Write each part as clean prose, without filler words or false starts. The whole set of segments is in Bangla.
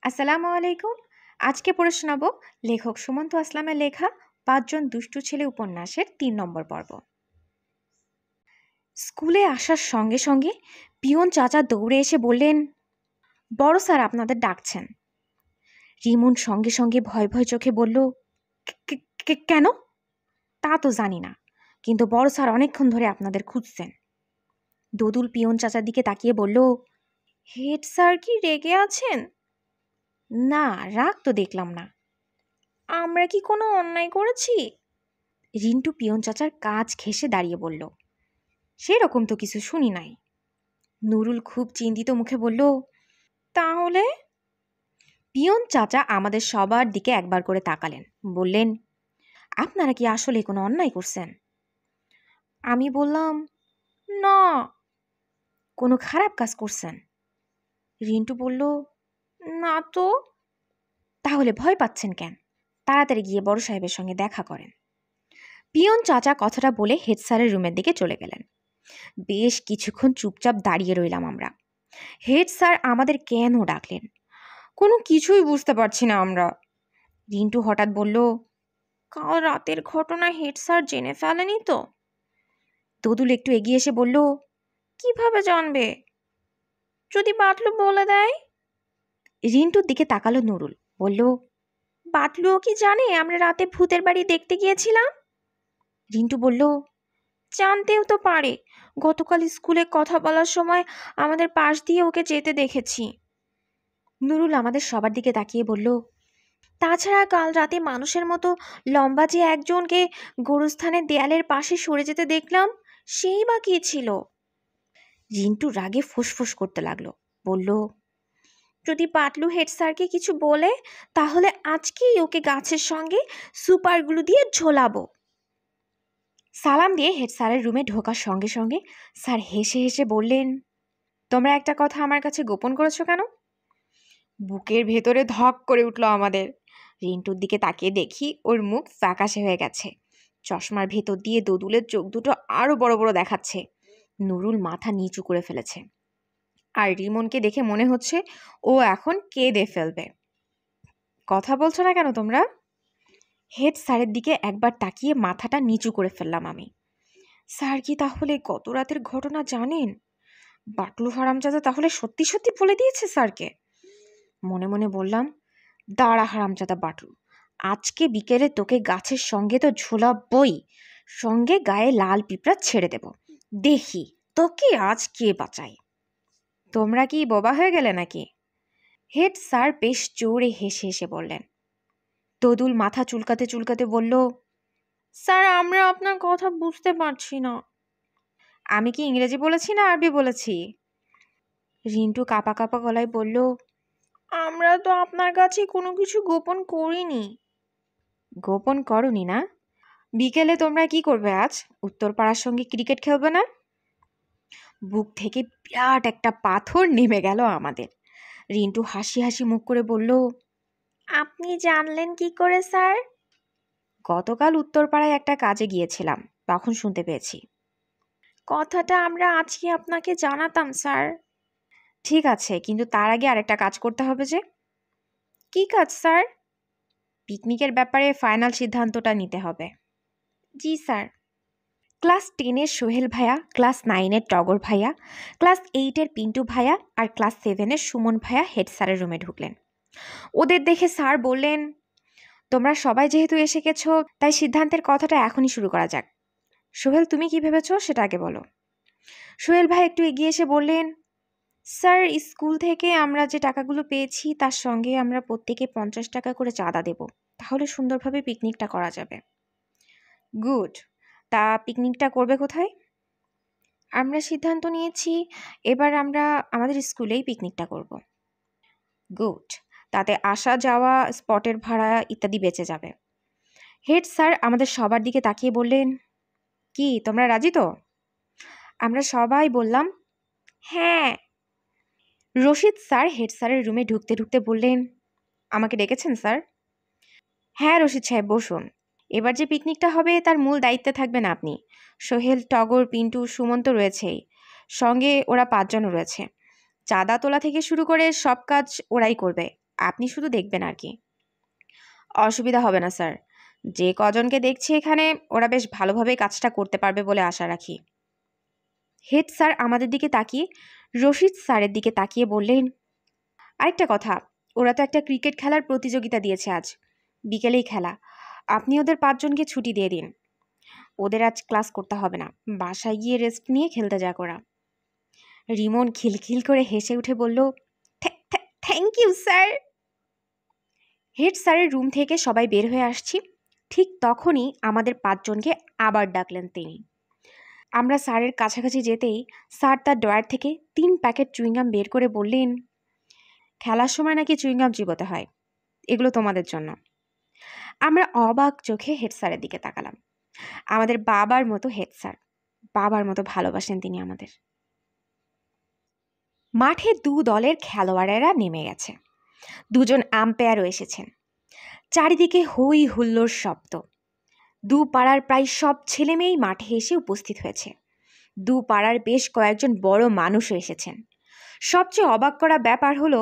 আসসালামু আলাইকুম। আজকে পড়ে শোনাব লেখক সুমন্ত আসলামের লেখা ৫ জন দুষ্টু ছেলে উপন্যাসের ৩ নম্বর পর্ব। স্কুলে আসার সঙ্গে সঙ্গে পিয়ন চাচা দৌড়ে এসে বললেন, বড় স্যার আপনাদের ডাকছেন। রিমন সঙ্গে সঙ্গে ভয় ভয় চোখে বলল, কেন? তা তো জানি না, কিন্তু বড় স্যার অনেকক্ষণ ধরে আপনাদের খুঁজছেন। দোদুল পিয়ন চাচার দিকে তাকিয়ে বলল, হেড স্যার কি রেগে আছেন? না, রাগ তো দেখলাম না। আমরা কি কোনো অন্যায় করেছি? রিন্টু পিয়ন চাচার কাজ ঘেঁষে দাঁড়িয়ে বলল, সেরকম তো কিছু শুনি নাই। নুরুল খুব চিন্তিত মুখে বলল, তাহলে? পিয়ন চাচা আমাদের সবার দিকে একবার করে তাকালেন, বললেন, আপনারা কি আসলে কোনো অন্যায় করছেন? আমি বললাম, না। কোনো খারাপ কাজ করছেন? রিন্টু বলল, না তো। তাহলে ভয় পাচ্ছেন কেন? তাড়াতাড়ি গিয়ে বড় সাহেবের সঙ্গে দেখা করেন। পিয়ন চাচা কথাটা বলে হেড স্যারের রুমের দিকে চলে গেলেন। বেশ কিছুক্ষণ চুপচাপ দাঁড়িয়ে রইলাম আমরা। হেড স্যার আমাদের কেন ডাকলেন কোনো কিছুই বুঝতে পারছি না আমরা। রিন্টু হঠাৎ বলল, কাল রাতের ঘটনা হেড স্যার জেনে ফেলেনি তো? দোদুল একটু এগিয়ে এসে বলল, কিভাবে জানবে? যদি বাটলু বলে দেয়? রিন্টুর দিকে তাকালো নুরুল, বলল, বাটলুও কি জানে আমরা রাতে ভূতের বাড়ি দেখতে গিয়েছিলাম? রিন্টু বলল, জানতেও তো পারে, গতকাল স্কুলে কথা বলার সময় আমাদের পাশ দিয়ে ওকে যেতে দেখেছি। নুরুল আমাদের সবার দিকে তাকিয়ে বলল, তাছাড়া কাল রাতে মানুষের মতো লম্বা যে একজনকে গোরস্থানের দেয়ালের পাশে সরে যেতে দেখলাম, সেই বা কে ছিল? রিন্টু রাগে ফুসফুস করতে লাগলো, বলল, যদি পাটলু হেড স্যারকে কিছু বলে তাহলে আজকেই ওকে গাছের সঙ্গে সুপারগুলো দিয়ে ঝোলাবো। সালাম দিয়ে হেড স্যারের রুমে ঢোকার সঙ্গে সঙ্গে স্যার হেসে হেসে বললেন, তোমরা একটা কথা আমার কাছে গোপন করেছো কেন? বুকের ভেতরে ধক করে উঠল আমাদের। রিন্টুর দিকে তাকিয়ে দেখি ওর মুখ ফ্যাকাশে হয়ে গেছে। চশমার ভেতর দিয়ে দোদুলের চোখ দুটো আরো বড় বড় দেখাচ্ছে। নুরুল মাথা নিচু করে ফেলেছে, আর রিমনকে দেখে মনে হচ্ছে ও এখন কেঁদে ফেলবে। কথা বলছো না কেন তোমরা? হেড স্যারের দিকে একবার তাকিয়ে মাথাটা নিচু করে ফেললাম আমি। স্যার কি তাহলে গত রাতের ঘটনা জানেন? বাটলু হারামজাদা তাহলে সত্যি সত্যি বলে দিয়েছে স্যারকে। মনে মনে বললাম, দাঁড়া হারামজাদা বাটলু, আজকে বিকেলে তোকে গাছের সঙ্গে তো ঝোলাবই, সঙ্গে গায়ে লাল পিঁপড়া ছেড়ে দেব, দেখি তোকে আজ কে বাঁচায়। তোমরা কি বোবা হয়ে গেলে নাকি? হেড স্যার বেশ জোরে হেসে হেসে বললেন। দোদুল মাথা চুলকাতে চুলকাতে বলল, স্যার আমরা আপনার কথা বুঝতে পারছি না। আমি কি ইংরেজি বলেছি না আরবি বলেছি? রিন্টু কাঁপা কাঁপা গলায় বলল, আমরা তো আপনার কাছে কোনো কিছু গোপন করিনি। গোপন করনি না? বিকেলে তোমরা কি করবে আজ? উত্তরপাড়ার সঙ্গে ক্রিকেট খেলবে না? বুক থেকে বিরাট একটা পাথর নেমে গেল আমাদের। রিন্টু হাসি হাসি মুখ করে বলল, আপনি জানলেন কি করে স্যার? গতকাল উত্তরপাড়ায় একটা কাজে গিয়েছিলাম, তখন শুনতে পেয়েছি। কথাটা আমরা আজকে আপনাকে জানাতাম স্যার। ঠিক আছে, কিন্তু তার আগে আরেকটা কাজ করতে হবে যে। কি কাজ স্যার? পিকনিকের ব্যাপারে ফাইনাল সিদ্ধান্তটা নিতে হবে। জি স্যার। ক্লাস 10-এর সোহেল ভাইয়া, ক্লাস 9-এর টগর ভাইয়া, ক্লাস 8-এর পিন্টু ভাইয়া আর ক্লাস 7-এর সুমন ভাইয়া হেড স্যারের রুমে ঢুকলেন। ওদের দেখে স্যার বললেন, তোমরা সবাই যেহেতু এসে গেছো, তাই সিদ্ধান্তের কথাটা এখনই শুরু করা যাক। সোহেল, তুমি কি ভেবেছো সেটা আগে বলো। সোহেল ভাই একটু এগিয়ে এসে বললেন, স্যার স্কুল থেকে আমরা যে টাকাগুলো পেয়েছি তার সঙ্গে আমরা প্রত্যেকে 50 টাকা করে চাঁদা দেব, তাহলে সুন্দরভাবে পিকনিকটা করা যাবে। গুড। তা পিকনিকটা করবে কোথায়? আমরা সিদ্ধান্ত নিয়েছি এবার আমরা আমাদের স্কুলেই পিকনিকটা করব। গুড। তাতে আসা যাওয়া, স্পটের ভাড়া ইত্যাদি বেঁচে যাবে। হেড স্যার আমাদের সবার দিকে তাকিয়ে বললেন, কি তোমরা রাজি তো? আমরা সবাই বললাম, হ্যাঁ। রশিদ স্যার হেড স্যারের রুমে ঢুকতে ঢুকতে বললেন, আমাকে ডেকেছেন স্যার? হ্যাঁ রশিদ সাহেব, বসুন। এবার যে পিকনিকটা হবে তার মূল দায়িত্বে থাকবেন আপনি। সোহেল, টগর, পিন্টু, সুমন্ত রয়েছেই, সঙ্গে ওরা 5 জনও রয়েছে। চাঁদা তোলা থেকে শুরু করে সব কাজ ওরাই করবে। আপনি শুধু দেখবেন আর কি। অসুবিধা হবে না স্যার, যে কজনকে দেখছি এখানে ওরা বেশ ভালোভাবেই কাজটা করতে পারবে বলে আশা রাখি। হেড স্যার আমাদের দিকে তাকিয়ে রশিদ স্যারের দিকে তাকিয়ে বললেন, আরেকটা কথা, ওরা তো একটা ক্রিকেট খেলার প্রতিযোগিতা দিয়েছে, আজ বিকেলেই খেলা। আপনি ওদের 5 জনকে ছুটি দিয়ে দিন। ওদের আজ ক্লাস করতে হবে না, বাসায় গিয়ে রেস্ট নিয়ে খেলতে যাক ওরা। রিমন খিলখিল করে হেসে উঠে বলল, থ্যাংক ইউ স্যার। হেড স্যারের রুম থেকে সবাই বের হয়ে আসছি, ঠিক তখনই আমাদের 5 জনকে আবার ডাকলেন তিনি। আমরা স্যারের কাছাকাছি যেতেই স্যার তার ড্রয়ার থেকে 3 প্যাকেট চুইংগাম বের করে বললেন, খেলার সময় নাকি চুইংগাম চিবোতে হয়, এগুলো তোমাদের জন্য। আমরা অবাক চোখে হেড স্যারের দিকে তাকালাম। আমাদের বাবার মতো হেড স্যার, বাবার মতো ভালোবাসেন তিনি আমাদের। মাঠে 2 দলের খেলোয়াড়েরা নেমে গেছে, 2 জন আম্পায়ারও এসেছেন। চারিদিকে হই হুল্লোড় শব্দ। 2 পাড়ার প্রায় সব ছেলেমেয়েই মাঠে এসে উপস্থিত হয়েছে। 2 পাড়ার বেশ কয়েকজন বড় মানুষও এসেছেন। সবচেয়ে অবাক করা ব্যাপার হলো,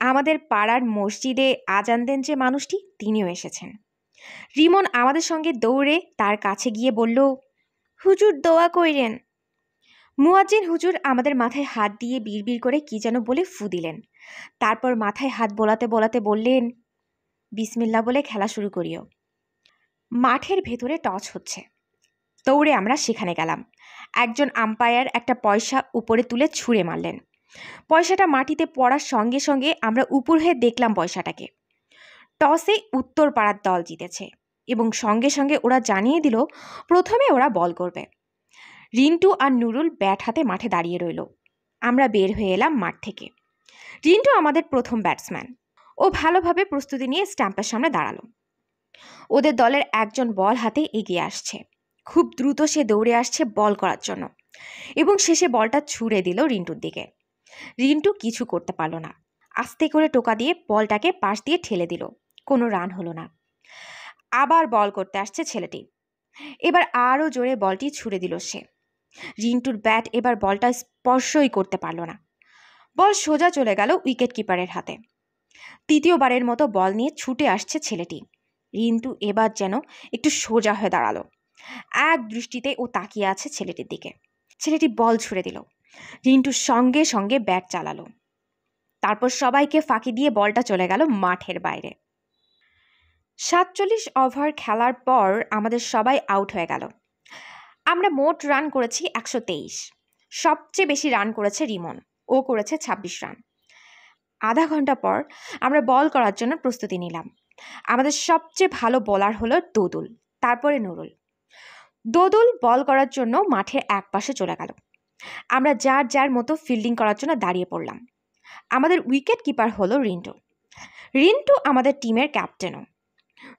আমাদের পাড়ার মসজিদে আজান দেন যে মানুষটি, তিনিও এসেছেন। রিমন আমাদের সঙ্গে দৌড়ে তার কাছে গিয়ে বলল, হুজুর দোয়া কইরেন। মুয়াজ্জিন হুজুর আমাদের মাথায় হাত দিয়ে বিড়বিড় করে কি যেন বলে ফু দিলেন। তারপর মাথায় হাত বোলাতে বোলাতে বললেন, বিসমিল্লাহ বলে খেলা শুরু করিও। মাঠের ভেতরে টস হচ্ছে। দৌড়ে আমরা সেখানে গেলাম। একজন আম্পায়ার একটা পয়সা উপরে তুলে ছুঁড়ে মারলেন। পয়সাটা মাটিতে পড়ার সঙ্গে সঙ্গে আমরা উপর হয়ে দেখলাম পয়সাটাকে। টসে উত্তর পাড়ার দল জিতেছে এবং সঙ্গে সঙ্গে ওরা জানিয়ে দিল প্রথমে ওরা বল করবে। রিন্টু আর নুরুল ব্যাট হাতে মাঠে দাঁড়িয়ে রইল। আমরা বের হয়ে এলাম মাঠ থেকে। রিন্টু আমাদের প্রথম ব্যাটসম্যান। ও ভালোভাবে প্রস্তুতি নিয়ে স্ট্যাম্পের সামনে দাঁড়ালো। ওদের দলের একজন বল হাতে এগিয়ে আসছে। খুব দ্রুত সে দৌড়ে আসছে বল করার জন্য এবং শেষে বলটা ছুঁড়ে দিল রিন্টুর দিকে। রিন্টু কিছু করতে পারল না। আস্তে করে টোকা দিয়ে বলটাকে পাশ দিয়ে ঠেলে দিল। কোনো রান হলো না। আবার বল করতে আসছে ছেলেটি। এবার আরও জোরে বলটি ছুঁড়ে দিল সে। রিন্টুর ব্যাট এবার বলটা স্পর্শই করতে পারল না। বল সোজা চলে গেল উইকেট কিপারের হাতে। তৃতীয়বারের মতো বল নিয়ে ছুটে আসছে ছেলেটি। রিন্টু এবার যেন একটু সোজা হয়ে দাঁড়ালো। এক দৃষ্টিতে ও তাকিয়ে আছে ছেলেটির দিকে। ছেলেটি বল ছুঁড়ে দিল। রিন্টুর সঙ্গে সঙ্গে ব্যাট চালালো। তারপর সবাইকে ফাঁকি দিয়ে বলটা চলে গেল মাঠের বাইরে। 47 ওভার খেলার পর আমাদের সবাই আউট হয়ে গেল। আমরা মোট রান করেছি 123। সবচেয়ে বেশি রান করেছে রিমন, ও করেছে 26 রান। আধা ঘন্টা পর আমরা বল করার জন্য প্রস্তুতি নিলাম। আমাদের সবচেয়ে ভালো বোলার হলো দোদুল, তারপরে নুরুল। দোদুল বল করার জন্য মাঠের এক পাশে চলে গেল। আমরা যার যার মতো ফিল্ডিং করার জন্য দাঁড়িয়ে পড়লাম। আমাদের উইকেট কিপার হলো রিন্টু। রিন্টু আমাদের টিমের ক্যাপ্টেনও।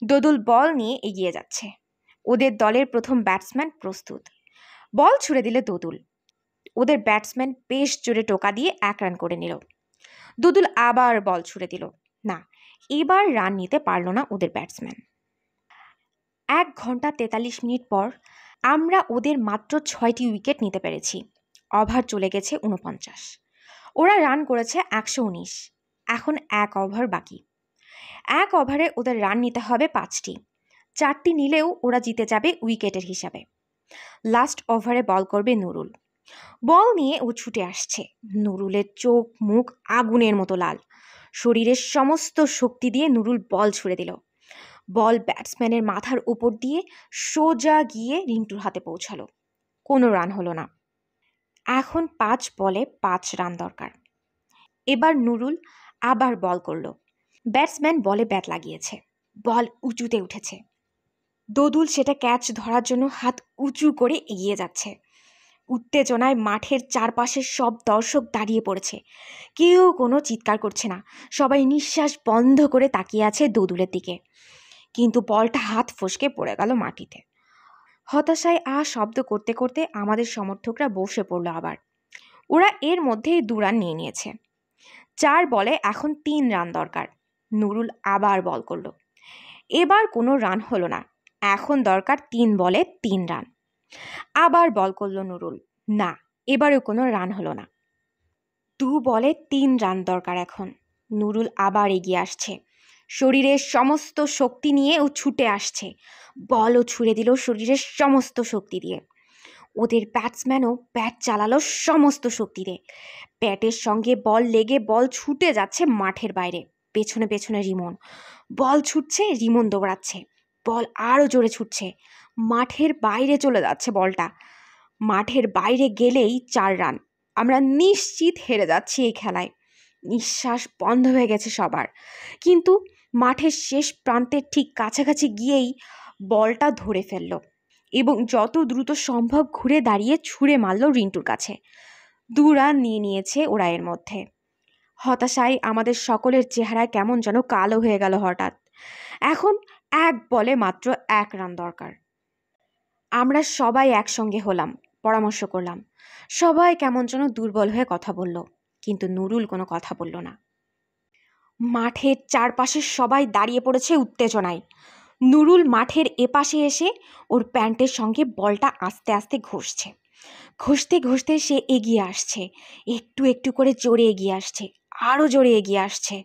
দোদুল বল নিয়ে এগিয়ে যাচ্ছে। ওদের দলের প্রথম ব্যাটসম্যান প্রস্তুত। বল ছুড়ে দিলে দোদুল। ওদের ব্যাটসম্যান বেশ জোরে টোকা দিয়ে 1 রান করে নিল। দোদুল আবার বল ছুড়ে দিল। না, এবার রান নিতে পারল না ওদের ব্যাটসম্যান। 1 ঘন্টা 43 মিনিট পর আমরা ওদের মাত্র 6টি উইকেট নিতে পেরেছি। ওভার চলে গেছে 49। ওরা রান করেছে 119। এখন 1 ওভার বাকি। 1 ওভারে ওদের রান নিতে হবে 5টি। 4টি নিলেও ওরা জিতে যাবে উইকেটের হিসাবে। লাস্ট ওভারে বল করবে নুরুল। বল নিয়ে ও ছুটে আসছে। নুরুলের চোখ মুখ আগুনের মতো লাল। শরীরের সমস্ত শক্তি দিয়ে নুরুল বল ছুড়ে দিল। বল ব্যাটসম্যানের মাথার উপর দিয়ে সোজা গিয়ে রিন্টুর হাতে পৌঁছালো। কোনো রান হলো না। এখন 5 বলে 5 রান দরকার। এবার নুরুল আবার বল করলো। ব্যাটসম্যান বলে ব্যাট লাগিয়েছে। বল উঁচুতে উঠেছে। দোদুল সেটা ক্যাচ ধরার জন্য হাত উঁচু করে এগিয়ে যাচ্ছে। উত্তেজনায় মাঠের চারপাশের সব দর্শক দাঁড়িয়ে পড়েছে। কেউ কোনো চিৎকার করছে না। সবাই নিঃশ্বাস বন্ধ করে তাকিয়ে আছে দোদুলের দিকে। কিন্তু বলটা হাত ফসকে পড়ে গেল মাটিতে। হতাশায় শব্দ করতে করতে আমাদের সমর্থকরা বসে পড়লো আবার। ওরা এর মধ্যেই 2 রান নিয়ে নিয়েছে। 4 বলে এখন 3 রান দরকার। নুরুল আবার বল করলো। এবার কোনো রান হলো না। এখন দরকার 3 বলে 3 রান। আবার বল করলো নুরুল। না, এবারেও কোনো রান হলো না। 2 বলে 3 রান দরকার এখন। নুরুল আবার এগিয়ে আসছে, শরীরের সমস্ত শক্তি নিয়ে ও ছুটে আসছে। বলও ছুড়ে দিল শরীরের সমস্ত শক্তি দিয়ে। ওদের ব্যাটসম্যানও ব্যাট চালালো সমস্ত শক্তি দিয়ে। ব্যাটের সঙ্গে বল লেগে বল ছুটে যাচ্ছে মাঠের বাইরে। পেছনে পেছনে রিমন। বল ছুটছে, রিমন দৌড়াচ্ছে। বল আরও জোরে ছুটছে, মাঠের বাইরে চলে যাচ্ছে বলটা। মাঠের বাইরে গেলেই 4 রান। আমরা নিশ্চিত হেরে যাচ্ছি এই খেলায়। নিঃশ্বাস বন্ধ হয়ে গেছে সবার। কিন্তু মাঠের শেষ প্রান্তের ঠিক কাছাকাছি গিয়েই বলটা ধরে ফেলল এবং যত দ্রুত সম্ভব ঘুরে দাঁড়িয়ে ছুঁড়ে মারল রিন্টুর কাছে। 2 রান নিয়ে নিয়েছে ওরা এর মধ্যে। হতাশায় আমাদের সকলের চেহারা কেমন যেন কালো হয়ে গেল হঠাৎ। এখন 1 বলে মাত্র 1 রান দরকার। আমরা সবাই একসঙ্গে হলাম, পরামর্শ করলাম। সবাই কেমন যেন দুর্বল হয়ে কথা বলল, কিন্তু নুরুল কোনো কথা বলল না। মাঠের চারপাশে সবাই দাঁড়িয়ে পড়েছে উত্তেজনায়। নুরুল মাঠের এপাশে এসে ওর প্যান্টের সঙ্গে বলটা আস্তে আস্তে ঘষছে। ঘষতে ঘষতে সে এগিয়ে আসছে, একটু একটু করে জোরে এগিয়ে আসছে, আরও জোরে এগিয়ে আসছে।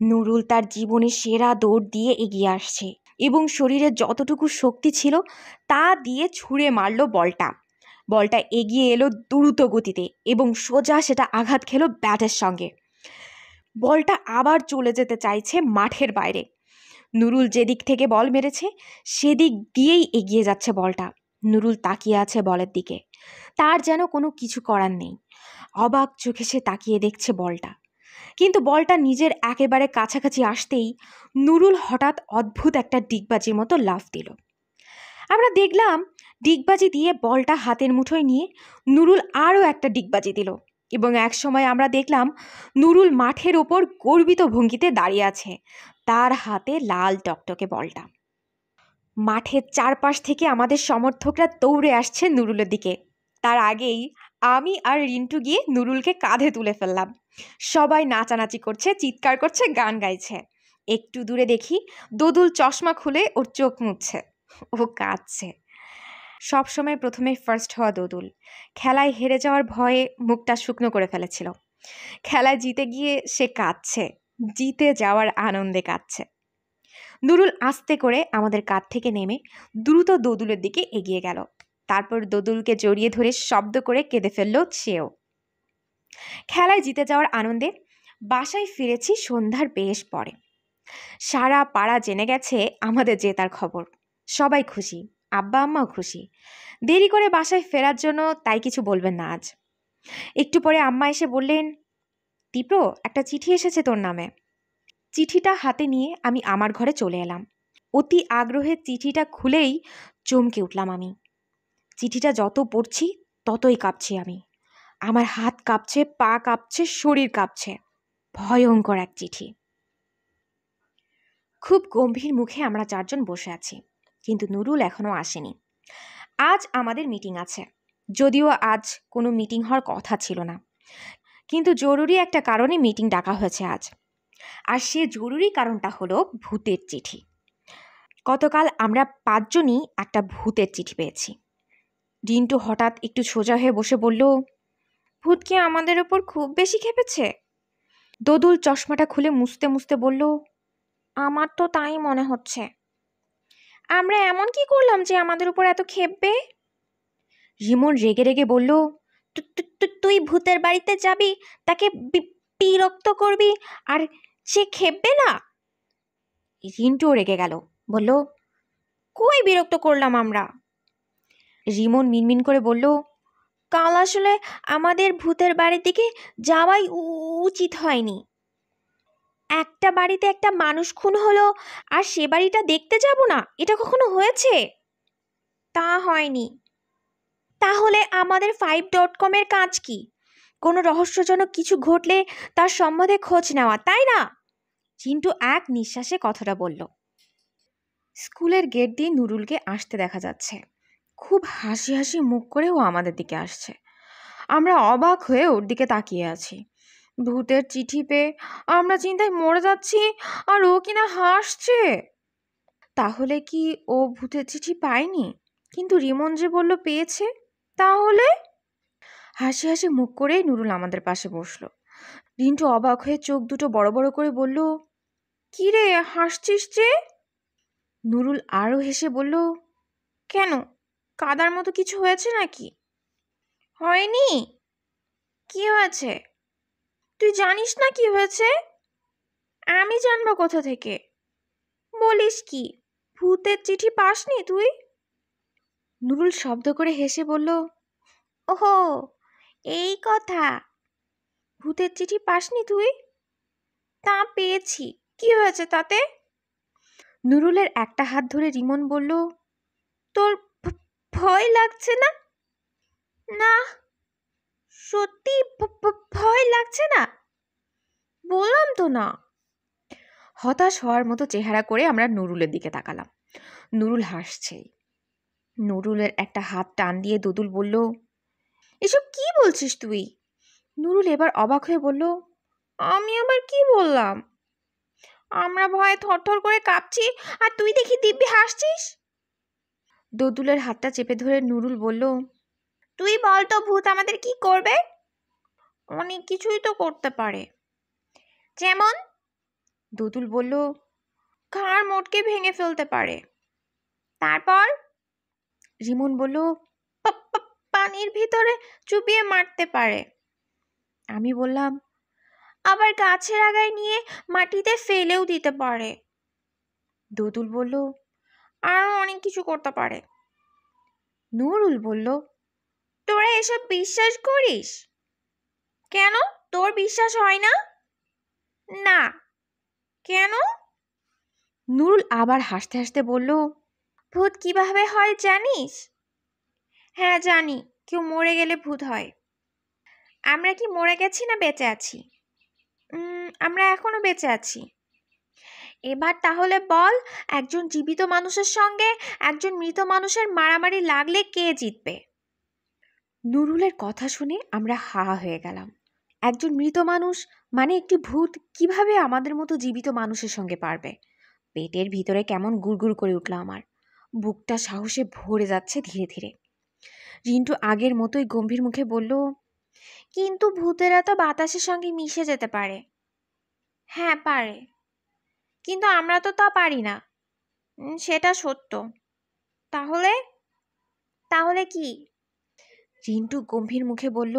নুরুল তার জীবনের সেরা দৌড় দিয়ে এগিয়ে আসছে এবং শরীরে যতটুকু শক্তি ছিল তা দিয়ে ছুঁড়ে মারল বলটা। বলটা এগিয়ে এলো দ্রুত গতিতে এবং সোজা সেটা আঘাত খেলো ব্যাটের সঙ্গে। বলটা আবার চলে যেতে চাইছে মাঠের বাইরে। নুরুল যেদিক থেকে বল মেরেছে সেদিক দিয়েই এগিয়ে যাচ্ছে বলটা। নুরুল তাকিয়ে আছে বলের দিকে, তার যেন কোনো কিছু করার নেই। অবাক চোখে সে তাকিয়ে দেখছে বলটা। কিন্তু বলটা নিজের একেবারে কাছাকাছি আসতেই নুরুল হঠাৎ অদ্ভুত একটা ডিগবাজির মতো লাফ দিল। আমরা দেখলাম ডিগবাজি দিয়ে বলটা হাতের মুঠোয় নিয়ে নুরুল আরও একটা ডিগবাজি দিল এবং একসময় আমরা দেখলাম নুরুল মাঠের ওপর গর্বিত ভঙ্গিতে দাঁড়িয়ে আছে, তার হাতে লাল টকটকে বলটা। মাঠের চারপাশ থেকে আমাদের সমর্থকরা দৌড়ে আসছে নুরুলের দিকে। তার আগেই আমি আর রিন্টু গিয়ে নুরুলকে কাঁধে তুলে ফেললাম। সবাই নাচানাচি করছে, চিৎকার করছে, গান গাইছে। একটু দূরে দেখি দোদুল চশমা খুলে ওর চোখ মুছছে, ও কাঁদছে। সবসময় প্রথমে ফার্স্ট হওয়া দোদুল খেলায় হেরে যাওয়ার ভয়ে মুখটা শুকনো করে ফেলেছিল। খেলায় জিতে গিয়ে সে কাঁদছে, জিতে যাওয়ার আনন্দে কাঁদছে। নুরুল আস্তে করে আমাদের কাঁধ থেকে নেমে দ্রুত দোদুলের দিকে এগিয়ে গেল। তারপর দোদুলকে জড়িয়ে ধরে শব্দ করে কেঁদে ফেলল সেও। খেলায় জিতে যাওয়ার আনন্দে বাসায় ফিরেছি সন্ধ্যার বেশ পরে। সারা পাড়া জেনে গেছে আমাদের জেতার খবর। সবাই খুশি, আব্বা আম্মাও খুশি। দেরি করে বাসায় ফেরার জন্য তাই কিছু বলবেন না আজ। একটু পরে আম্মা এসে বললেন, তীব্র, একটা চিঠি এসেছে তোর নামে। চিঠিটা হাতে নিয়ে আমি আমার ঘরে চলে এলাম। অতি আগ্রহে চিঠিটা খুলেই চমকে উঠলাম আমি। চিঠিটা যত পড়ছি ততই কাঁপছি আমি। আমার হাত কাঁপছে, পা কাঁপছে, শরীর কাঁপছে। ভয়ঙ্কর এক চিঠি। খুব গম্ভীর মুখে আমরা 4 জন বসে আছি, কিন্তু নুরুল এখনো আসেনি। আজ আমাদের মিটিং আছে, যদিও আজ কোনো মিটিং হওয়ার কথা ছিল না, কিন্তু জরুরি একটা কারণে মিটিং ডাকা হয়েছে আজ। আর সে জরুরি কারণটা হলো ভূতের চিঠি। গতকাল আমরা 5 জনই একটা ভূতের চিঠি পেয়েছি। রিন্টু হঠাৎ একটু সোজা হয়ে বসে বলল, ভূত কি আমাদের ওপর খুব বেশি খেপেছে? দোদুল চশমাটা খুলে মুছতে মুছতে বলল, আমার তো তাই মনে হচ্ছে। আমরা এমন কি করলাম যে আমাদের উপর এত খেপবে? রিমন রেগে রেগে বলল, তুই ভূতের বাড়িতে যাবি, তাকে বিরক্ত করবি, আর সে খেপবে না? রিন্টুও রেগে গেল, বলল, কই বিরক্ত করলাম আমরা? রিমন মিনমিন করে বলল, কাল আসলে আমাদের ভূতের বাড়ির দিকে যাওয়াই উচিত হয়নি। একটা বাড়িতে একটা মানুষ খুন হলো আর সে বাড়িটা দেখতে যাব না, এটা কখনো হয়েছে? তা হয়নি। তাহলে আমাদের 5.com-এর কাজ কি? কোনো রহস্যজনক কিছু ঘটলে তার সম্বন্ধে খোঁজ নেওয়া, তাই না? চিন্টু এক নিঃশ্বাসে কথাটা বলল। স্কুলের গেট দিয়ে নুরুলকে আসতে দেখা যাচ্ছে। খুব হাসি হাসি মুখ করে ও আমাদের দিকে আসছে। আমরা অবাক হয়ে ওর দিকে তাকিয়ে আছি। ভূতের চিঠি পেয়ে আমরা চিন্তায় মরে যাচ্ছি, আর ও কিনা হাসছে। তাহলে কি ও ভূতের চিঠি পায়নি? কিন্তু রিমন যে বলল পেয়েছে। তাহলে? হাসি হাসি মুখ করে নুরুল আমাদের পাশে বসলো। রিন্টু অবাক হয়ে চোখ দুটো বড় বড় করে বলল, কি রে, হাসছিস যে? নুরুল আরও হেসে বলল, কেন, কাদার মতো কিছু হয়েছে নাকি? হয়নি। কি হয়েছে? তুই জানিস না কি হয়েছে? আমি জানবো কোথা থেকে? বলিস কি, ভূতের চিঠি পাসনি তুই? নুরুল শব্দ করে হেসে বলল, ওহো, এই কথা। ভূতের চিঠি পাসনি তুই? তা পেয়েছি, কি হয়েছে তাতে? নুরুলের একটা হাত ধরে রিমন বলল, তোর ভয় লাগছে না? না, সত্যি ভয় লাগছে না? বললাম তো না। হতাশ হওয়ার মতো চেহারা করে আমরা নুরুলের দিকে তাকালাম। নুরুল হাসছে। নুরুলের একটা হাত টান দিয়ে দোদুল বলল, এসব কি বলছিস তুই? নুরুল এবার অবাক হয়ে বলল, আমি আবার কি বললাম? আমরা ভয়ে থরথর করে কাঁপছি, আর তুই দেখি দিব্যি হাসছিস। দোদুলের হাতটা চেপে ধরে নুরুল বলল, তুই বল তো, ভূত আমাদের কি করবে? অনেক কিছুই তো করতে পারে। যেমন? দোদুল বলল, ঘাড় মোটকে ভেঙে ফেলতে পারে। তারপর? রিমন বলল, পানির ভিতরে চুবিয়ে মারতে পারে। আমি বললাম, আবার গাছের আগায় নিয়ে মাটিতে ফেলেও দিতে পারে। দোদুল বলল, আরও অনেক কিছু করতে পারে। নুরুল বলল, তোরা এসব বিশ্বাস করিস? কেন, তোর বিশ্বাস হয় না? না। কেন? নুরুল আবার হাসতে হাসতে বলল, ভূত কিভাবে হয় জানিস? হ্যাঁ জানি, কেউ মরে গেলে ভূত হয়। আমরা কি মরে গেছি না বেঁচে আছি? আমরা এখনো বেঁচে আছি। এবার তাহলে বল, একজন জীবিত মানুষের সঙ্গে একজন মৃত মানুষের মারামারি লাগলে কে জিতবে? নুরুলের কথা শুনে আমরা হা হয়ে গেলাম। একজন মৃত মানুষ মানে একটি ভূত কিভাবে আমাদের মতো জীবিত মানুষের সঙ্গে পারবে? পেটের ভিতরে কেমন গুড়গুড় করে উঠল আমার। বুকটা সাহসে ভরে যাচ্ছে ধীরে ধীরে। রিন্টু আগের মতোই গম্ভীর মুখে বলল, কিন্তু ভূতেরা তো বাতাসের সঙ্গে মিশে যেতে পারে। হ্যাঁ পারে, কিন্তু আমরা তো তা পারি না। সেটা সত্য। তাহলে? তাহলে কি? রিন্টু গম্ভীর মুখে বলল,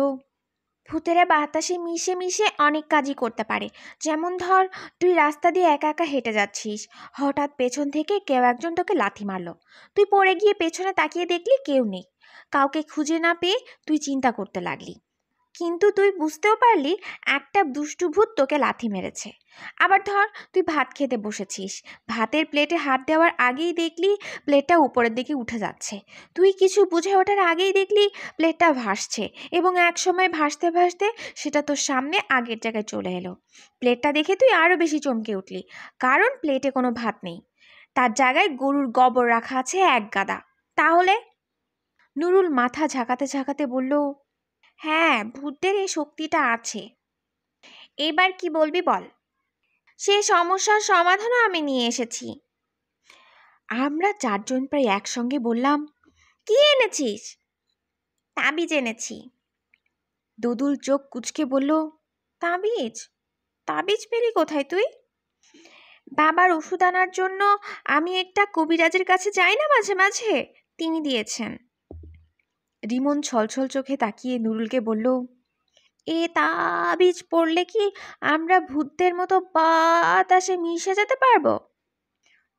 ভূতেরা বাতাসে মিশে মিশে অনেক কাজই করতে পারে। যেমন ধর, তুই রাস্তা দিয়ে একা একা হেঁটে যাচ্ছিস, হঠাৎ পেছন থেকে কেউ একজন তোকে লাথি মারলো। তুই পড়ে গিয়ে পেছনে তাকিয়ে দেখলি কেউ নেই। কাউকে খুঁজে না পেয়ে তুই চিন্তা করতে লাগলি, কিন্তু তুই বুঝতেও পারলি একটা দুষ্টু ভূত তোকে লাথি মেরেছে। আবার ধর, তুই ভাত খেতে বসেছিস, ভাতের প্লেটে হাত দেওয়ার আগেই দেখলি প্লেটটা উপরের দিকে উঠে যাচ্ছে। তুই কিছু বুঝে ওঠার আগেই দেখলি প্লেটটা ভাসছে, এবং এক সময় ভাসতে ভাসতে সেটা তোর সামনে আগের জায়গায় চলে এলো। প্লেটটা দেখে তুই আরও বেশি চমকে উঠলি, কারণ প্লেটে কোনো ভাত নেই, তার জায়গায় গরুর গোবর রাখা আছে এক গাদা। তাহলে? নুরুল মাথা ঝাঁকাতে ঝাঁকাতে বলল, হ্যাঁ, ভূতের এই শক্তিটা আছে। এবার কি বলবি বল? সে সমস্যার সমাধানও আমি নিয়ে এসেছি। আমরা চারজন প্রায় একসঙ্গে বললাম, কি এনেছিস? তাবিজ এনেছি। দোদুল চোখ কুঁচকে বলল, তাবিজ? তাবিজ পেলি কোথায় তুই? বাবার ওষুধ আনার জন্য আমি একটা কবিরাজের কাছে যাই না মাঝে মাঝে, তিনি দিয়েছেন। রিমন ছলছল চোখে তাকিয়ে নুরুলকে বলল, এ তাবিজ পড়লে কি আমরা ভূতদের মতো বাতাসে মিশে যেতে পারবো?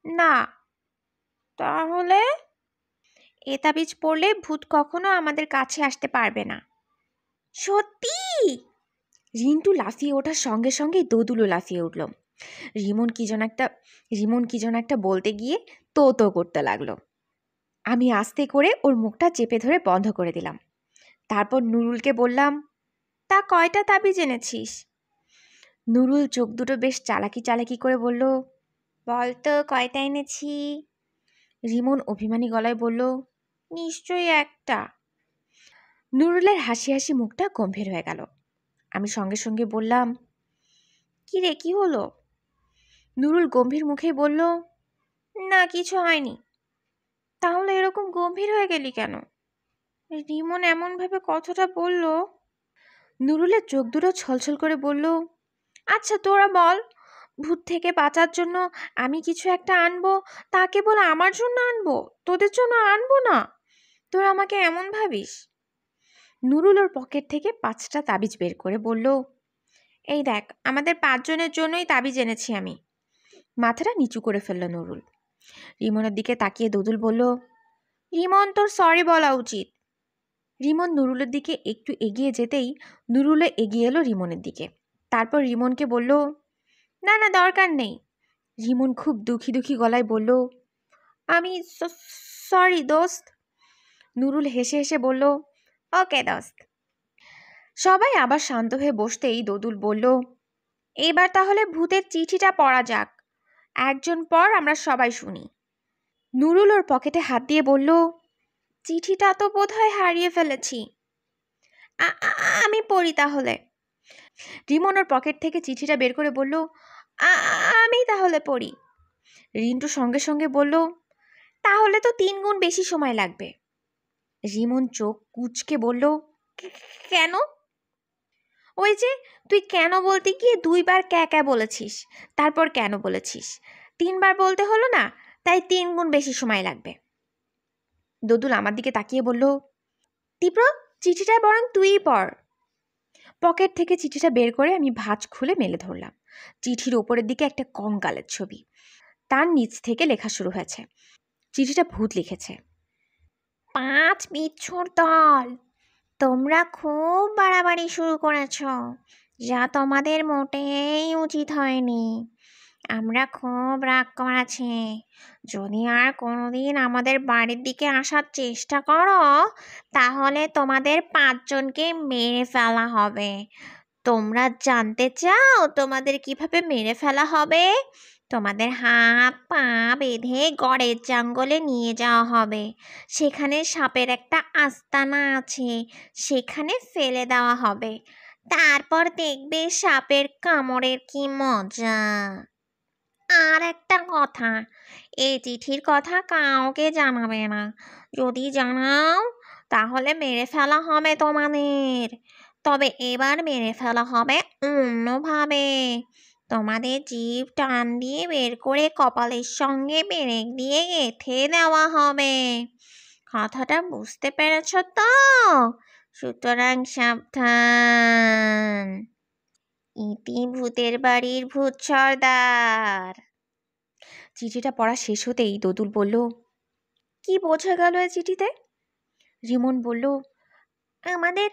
না। তাহলে? এ তাবিজ পড়লে ভূত কখনো আমাদের কাছে আসতে পারবে না। সত্যি? রিন্টু লাফিয়ে ওঠার সঙ্গে সঙ্গেই দোদুলও লাফিয়ে উঠল। রিমন কি যেন একটা বলতে গিয়ে তো তো করতে লাগলো। আমি আস্তে করে ওর মুখটা চেপে ধরে বন্ধ করে দিলাম। তারপর নুরুলকে বললাম, তা কয়টা তাবিজ এনেছিস? নুরুল চোখ দুটো বেশ চালাকি চালাকি করে বলল, বল তো কয়টা এনেছি? রিমন অভিমানী গলায় বলল, নিশ্চয়ই একটা। নুরুলের হাসি হাসি মুখটা গম্ভীর হয়ে গেল। আমি সঙ্গে সঙ্গে বললাম, কি রে, কি হলো? নুরুল গম্ভীর মুখে বলল, না কিছু হয়নি। তাহলে এরকম গম্ভীর হয়ে গেলি কেন? রিমন এমনভাবে কথাটা বলল। নুরুলের চোখ দুটো ছলছল করে বলল, আচ্ছা তোরা বল, ভূত থেকে বাঁচার জন্য আমি কিছু একটা আনবো, তা কেবল আমার জন্য আনবো, তোদের জন্য আনবো না? তোরা আমাকে এমন ভাবিস? নুরুল ওর পকেট থেকে 5টা তাবিজ বের করে বলল, এই দেখ, আমাদের 5জনের জন্যই তাবিজ এনেছি আমি। মাথাটা নিচু করে ফেলল নুরুল। রিমনের দিকে তাকিয়ে দোদুল বলল, রিমন, তোর সরি বলা উচিত। রিমন নুরুলের দিকে একটু এগিয়ে যেতেই নুরুলে এগিয়ে এলো রিমনের দিকে। তারপর রিমনকে বলল, না না, দরকার নেই। রিমন খুব দুঃখী দুঃখী গলায় বলল, আমি সরি দোস্ত। নুরুল হেসে হেসে বলল, ওকে দোস্ত। সবাই আবার শান্ত হয়ে বসতেই দোদুল বলল, এবার তাহলে ভূতের চিঠিটা পড়া যাক, একজন পর, আমরা সবাই শুনি। নুরুল ওর পকেটে হাত দিয়ে বলল, চিঠিটা তো বোধহয় হারিয়ে ফেলেছি। আমি পড়ি তাহলে। রিমন ওর পকেট থেকে চিঠিটা বের করে বলল, আমি তাহলে পড়ি। রিন্টু সঙ্গে সঙ্গে বলল, তাহলে তো 3 গুণ বেশি সময় লাগবে। রিমন চোখ কুঁচকে বলল, কেন? ওই যে তুই কেন বলতে গিয়ে 2বার ক্যা বলেছিস, তারপর কেন বলেছিস, 3বার বলতে হলো না, তাই 3 গুণ বেশি সময় লাগবে। দোদুল আমার দিকে তাকিয়ে বলল, তীব্র, চিঠিটা বরং তুইই পড়। পকেট থেকে চিঠিটা বের করে আমি ভাঁজ খুলে মেলে ধরলাম। চিঠির ওপরের দিকে একটা কঙ্কালের ছবি, তার নিচ থেকে লেখা শুরু হয়েছে। চিঠিটা ভূত লিখেছে, 5 বিচ্ছুর দল, তোমরা খুব বাড়াবাড়ি শুরু করেছ, যা তোমাদের মোটেই উচিত হয়নি। আমরা খুব রাগ করেছি। যদি আর কোনোদিন আমাদের বাড়ির দিকে আসার চেষ্টা করো, তাহলে তোমাদের 5জনকে মেরে ফেলা হবে। তোমরা জানতে চাও তোমাদের কিভাবে মেরে ফেলা হবে? তোমাদের হাত পা বেঁধে গড়ের জঙ্গলে নিয়ে যাওয়া হবে। সেখানে সাপের একটা আস্তানা আছে, সেখানে ফেলে দেওয়া হবে। তারপর দেখবে সাপের কামড়ের কি মজা। আর একটা কথা, এই চিঠির কথা কাউকে জানাবে না। যদি জানাও, তাহলে মেরে ফেলা হবে তোমাদের। তবে এবার মেরে ফেলা হবে অন্যভাবে। তোমাদের জিভ টান দিয়ে বের করে কপালের সঙ্গে পেরেক দিয়ে গেঁথে দেওয়া হবে। কথাটা বুঝতে পেরেছ তো? সুতরাং সাবধান। ইতি ভূতের বাড়ির ভূত সর্দার। চিঠিটা পড়া শেষ হতেই দোদুল বলল, কি বোঝা গেল এই চিঠিতে? রিমন বলল, আমাদের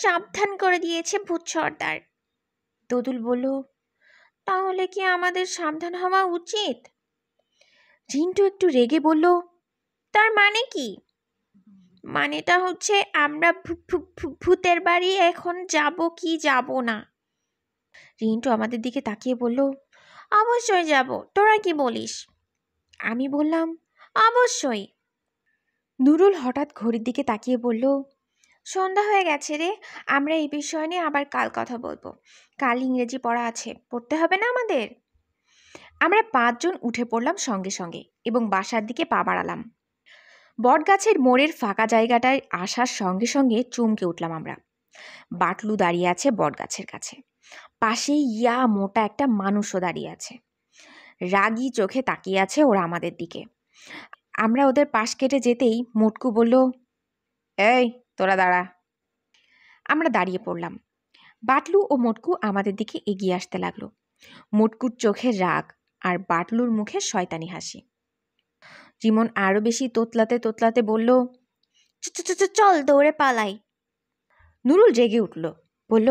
সাবধান করে দিয়েছে ভূত সর্দার। দোদুল বলল, তাহলে কি আমাদের সাবধান হওয়া উচিত? রিন্টু একটু রেগে বলল, তার মানে কি? মানেটা হচ্ছে আমরা ভূতের বাড়ি এখন যাব কি যাব না? রিন্টু আমাদের দিকে তাকিয়ে বলল, অবশ্যই যাব, তোরা কি বলিস? আমি বললাম, অবশ্যই। নুরুল হঠাৎ ঘড়ির দিকে তাকিয়ে বলল, সন্ধ্যা হয়ে গেছে রে, আমরা এই বিষয় নিয়ে আবার কাল কথা বলবো। কাল ইংরেজি পড়া আছে, পড়তে হবে না আমাদের? আমরা 5জন উঠে পড়লাম সঙ্গে সঙ্গে এবং বাসার দিকে পা বাড়ালাম। বটগাছের মোড়ের ফাঁকা জায়গাটায় আসার সঙ্গে সঙ্গে চমকে উঠলাম আমরা। বাটলু দাঁড়িয়ে আছে বটগাছের কাছে, পাশে ইয়া মোটা একটা মানুষও দাঁড়িয়ে আছে। রাগী চোখে তাকিয়ে আছে ওরা আমাদের দিকে। আমরা ওদের পাশ কেটে যেতেই মোটকু বলল, এই তোরা দাঁড়া। আমরা দাঁড়িয়ে পড়লাম। বাটলু ও মোটকু আমাদের দিকে এগিয়ে আসতে লাগলো। মোটকুর চোখে রাগ আর বাটলুর মুখে শয়তানি হাসি। রিমন আরো বেশি তোতলাতে তোতলাতে বলল, চল দৌড়ে পালাই। নুরুল জেগে উঠল, বলল,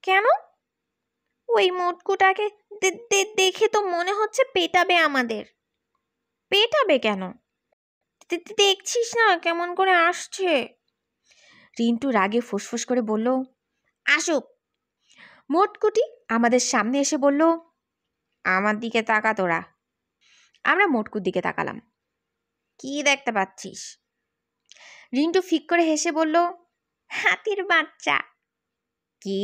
কেন? ওই মোটকুটাকে দেখে তো মনে হচ্ছে পেটাবে আমাদের। পেটাবে কেন? দেখছিস না কেমন করে আসছে? রিন্টু রাগে ফুসফুস করে বলল, আসুক। মোটকুটি আমাদের সামনে এসে বলল, আমার দিকে তাকা তোরা। আমরা মোটকুর দিকে তাকালাম। কি দেখতে পাচ্ছিস? রিন্টু ফিক করে হেসে বলল, হাতির বাচ্চা। কি?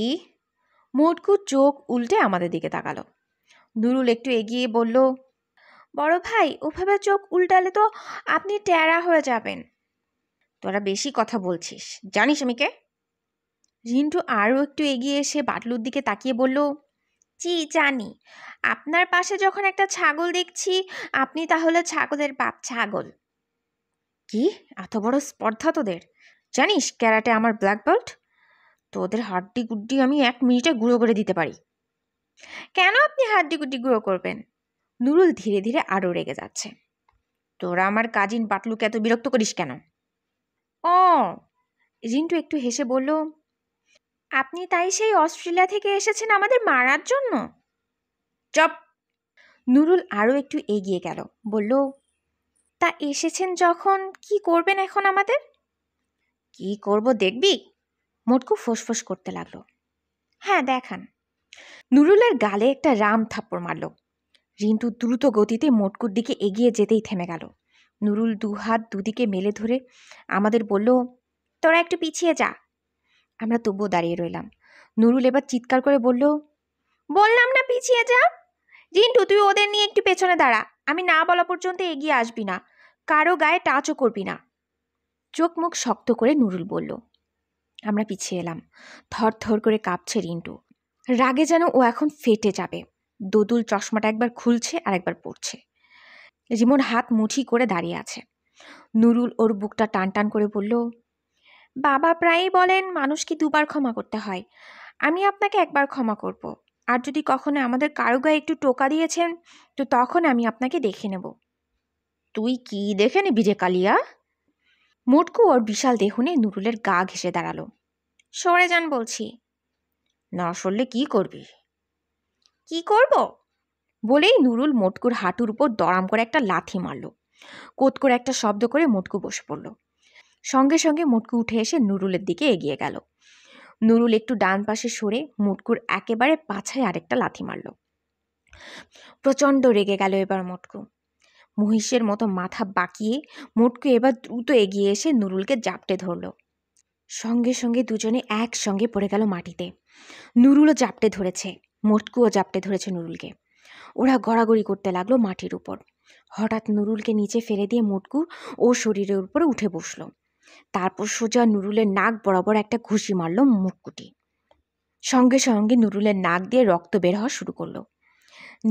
মোটকু চোখ উল্টে আমাদের দিকে তাকালো। নুরুল একটু এগিয়ে বলল, বড় ভাই, ওভাবে চোখ উল্টালে তো আপনি টেরা হয়ে যাবেন। তোরা বেশি কথা বলছিস, জানিস আমি কে? রিন্টু আরও একটু এগিয়ে এসে বাটলুর দিকে তাকিয়ে বলল, জি জানি, আপনার পাশে যখন একটা ছাগল দেখছি, আপনি তাহলে ছাগলের বাপ ছাগল। কি এত বড় স্পর্ধা তোদের? জানিস ক্যারাটে আমার ব্ল্যাক বেল্ট? তোদের হাড্ডি গুড্ডি আমি 1 মিনিটে গুঁড়ো করে দিতে পারি। কেন আপনি হাড্ডি গুড্ডি গুঁড়ো করবেন? নুরুল ধীরে ধীরে আরও রেগে যাচ্ছে। তোরা আমার কাজিন বাটলুকে এত বিরক্ত করিস কেন? ও, রিন্টু একটু হেসে বলল, আপনি তাই সেই অস্ট্রেলিয়া থেকে এসেছেন আমাদের মারার জন্য? চপ! নুরুল আরও একটু এগিয়ে গেল, বলল, তা এসেছেন যখন কি করবেন এখন আমাদের? কি করব দেখবি? মোটকু ফোঁসফোঁস করতে লাগলো। হ্যাঁ দেখান। নুরুলের গালে একটা রাম থাপ্পড় মারল। রিন্টু দ্রুত গতিতে মোটকুর দিকে এগিয়ে যেতেই থেমে গেল। নুরুল 2 হাত দুদিকে মেলে ধরে আমাদের বলল, তোরা একটু পিছিয়ে যা। আমরা তবুও দাঁড়িয়ে রইলাম। নুরুল এবার চিৎকার করে বলল, বললাম না পিছিয়ে যা। রিন্টু তুই ওদের নিয়ে একটু পেছনে দাঁড়া, আমি না বলা পর্যন্ত এগিয়ে আসবি না, কারো গায়ে টাচও করবি না। চোখ মুখ শক্ত করে নুরুল বলল। আমরা পিছিয়ে এলাম। থর থর করে কাঁপছে রিন্টু, রাগে যেন ও এখন ফেটে যাবে। দোদুল চশমাটা একবার খুলছে আর একবার পড়ছে। রিমন হাত মুঠি করে দাঁড়িয়ে আছে। নুরুল ওর বুকটা টান টান করে বলল, বাবা প্রায়ই বলেন মানুষকে 2বার ক্ষমা করতে হয়, আমি আপনাকে 1বার ক্ষমা করব। আর যদি কখনো আমাদের কারো গায়ে একটু টোকা দিয়েছেন, তো তখন আমি আপনাকে দেখে নেব। তুই কি দেখে নিবি রে কালিয়া? মোটকু ওর বিশাল দেহ নিয়ে নুরুলের গা ঘেঁষে দাঁড়ালো। সরে যান বলছি। না সরলে কি করবি? কি করব বলেই নুরুল মোটকুর হাঁটুর উপর দড়াম করে একটা লাথি মারল। কোত করে একটা শব্দ করে মোটকু বসে পড়ল। সঙ্গে সঙ্গে মোটকু উঠে এসে নুরুলের দিকে এগিয়ে গেল। নুরুল একটু ডান পাশে সরে মোটকুর একেবারে পাছায় আরেকটা লাথি মারল। প্রচণ্ড রেগে গেল এবার মোটকু। মহিষের মতো মাথা বাঁকিয়ে মোটকু এবার দ্রুত এগিয়ে এসে নুরুলকে জাপটে ধরল। সঙ্গে সঙ্গে দুজনে একসঙ্গে পড়ে গেল মাটিতে। নুরুলও জাপটে ধরেছে, মোটকুও জাপটে ধরেছে নুরুলকে। ওরা গড়াগড়ি করতে লাগলো মাটির উপর। হঠাৎ নুরুলকে নিচে ফেলে দিয়ে মোটকু ও শরীরের উপরে উঠে বসল। তারপর সোজা নুরুলের নাক বরাবর একটা ঘুষি মারল মুটকুটি। সঙ্গে সঙ্গে নুরুলের নাক দিয়ে রক্ত বের হওয়া শুরু করলো।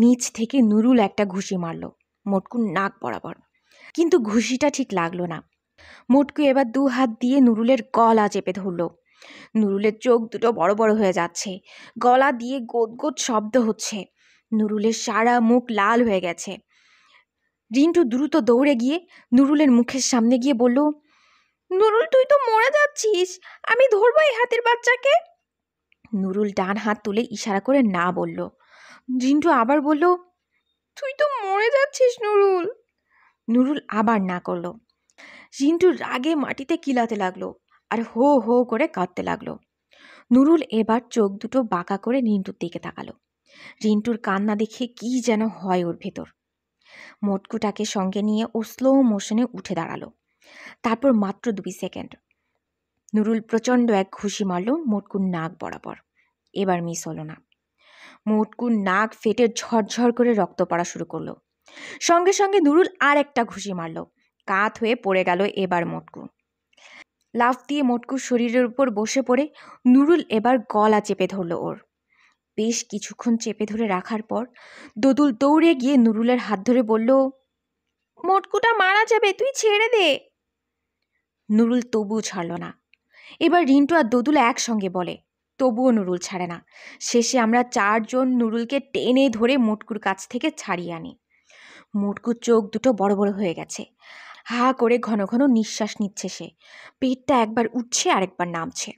নিচ থেকে নুরুল একটা ঘুষি মারল মোটকুর নাক বরাবর, কিন্তু ঘুষিটা ঠিক লাগলো না। মোটকু এবার 2 হাত দিয়ে নুরুলের গলা চেপে ধরল। নুরুলের চোখ দুটো বড় বড় হয়ে যাচ্ছে, গলা দিয়ে গোদ গোদ শব্দ হচ্ছে। নুরুলের সারা মুখ লাল হয়ে গেছে। রিন্টু দ্রুত দৌড়ে গিয়ে নুরুলের মুখের সামনে গিয়ে বলল, নুরুল তুই তো মরে যাচ্ছিস, আমি ধরবো এই হাতির বাচ্চাকে। নুরুল ডান হাত তুলে ইশারা করে না বলল। রিন্টু আবার বলল, তুই তো মরে যাচ্ছিস নুরুল। নুরুল আবার না করলো। রিন্টু রাগে মাটিতে কিলাতে লাগলো আর হো হো করে কাঁদতে লাগলো। নুরুল এবার চোখ দুটো বাঁকা করে রিন্টুর দিকে তাকালো। রিন্টুর কান্না দেখে কি যেন হয় ওর ভেতর। মোটকুটাকে সঙ্গে নিয়ে ও স্লো মোশনে উঠে দাঁড়ালো। তারপর মাত্র 2 সেকেন্ড নুরুল প্রচণ্ড এক ঘুষি মারল মোটকুর নাক বরাবর। এবার মিস হলো না। মোটকুর নাক ফেটে ঝরঝর করে রক্ত পড়া শুরু করলো। সঙ্গে সঙ্গে নুরুল আর একটা ঘুষি মারল। কাত হয়ে পড়ে গেল এবার মোটকু। লাফ দিয়ে মোটকুর শরীরের উপর বসে পড়ে নুরুল এবার গলা চেপে ধরল ওর। বেশ কিছুক্ষণ চেপে ধরে রাখার পর দোদুল দৌড়ে গিয়ে নুরুলের হাত ধরে বলল, মোটকুটা মারা যাবে, তুই ছেড়ে দে। নুরুল তবুও ছাড়ল না। এবার রিন্টু আর দোদুল একসঙ্গে বলে, তবুও নুরুল ছাড়ে না। শেষে আমরা 4 জন নুরুলকে টেনে ধরে মোটকুর কাছ থেকে ছাড়িয়ে আনি। মোটকুর চোখ দুটো বড় বড় হয়ে গেছে। হা করে ঘন ঘন নিঃশ্বাস নিচ্ছে সে। পেটটা একবার উঠছে আর একবার নামছে।